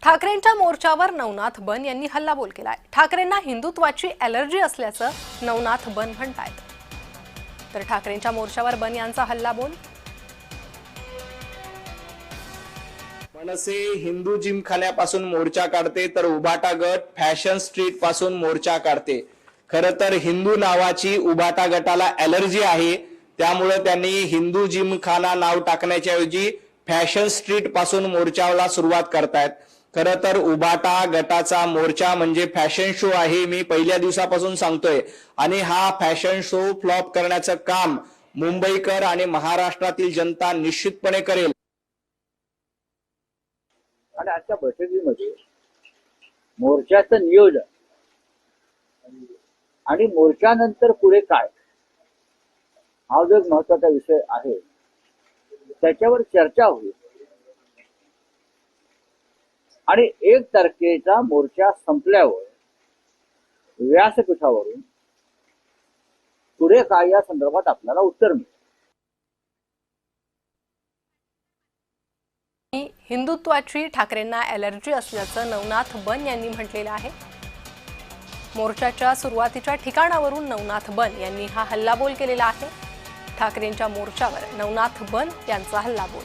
ठाकरेंच्या मोर्चावर नवनाथ बन यांनी हल्लाबोल केलाय। ठाकरेंना हिंदुत्वाची ॲलर्जी असल्याचं नवनाथ बन म्हणतायत। तर ठाकरेंच्या मोर्चावर बन यांचा हल्लाबोल। मनसे हिंदू जिमखान्यापासून मोर्चा काढते तर उबाटा गट फॅशन स्ट्रीट पासून मोर्चा काढते। खरं तर हिंदू नावाची उबाटा गटाला ॲलर्जी आहे, त्यामुळे त्यांनी हिंदू जिमखाना नाव टाकण्याच्या ऐवजी फॅशन स्ट्रीट पासून मोर्चाला सुरुवात करतायत। खरं तर उबाटा गटाचा मोर्चा म्हणजे फॅशन शो आहे, मी पहिल्या दिवसापासून सांगतोय। आणि हा फॅशन शो फ्लॉप करण्याचं काम मुंबईकर आणि महाराष्ट्रातील जनता निश्चितपणे करेल। आणि आजच्या बैठकीमध्ये मोर्चाचं नियोजन आणि मोर्चानंतर पुढे काय हा जो एक महत्वाचा विषय आहे त्याच्यावर चर्चा होईल। आणि 1 तारखेचा मोर्चा संपल्यावर व्यासपीठावरून पुढे काय या संदर्भात आपल्याला उत्तर मिळेल। हिंदुत्वाची ठाकरेंना ॲलर्जी असल्याचं नवनाथ बन यांनी म्हटलेलं आहे। मोर्चाच्या सुरुवातीच्या ठिकाणावरून नवनाथ बन यांनी हा हल्लाबोल केलेला आहे। ठाकरेंच्या मोर्चावर नवनाथ बन यांचा हल्लाबोल।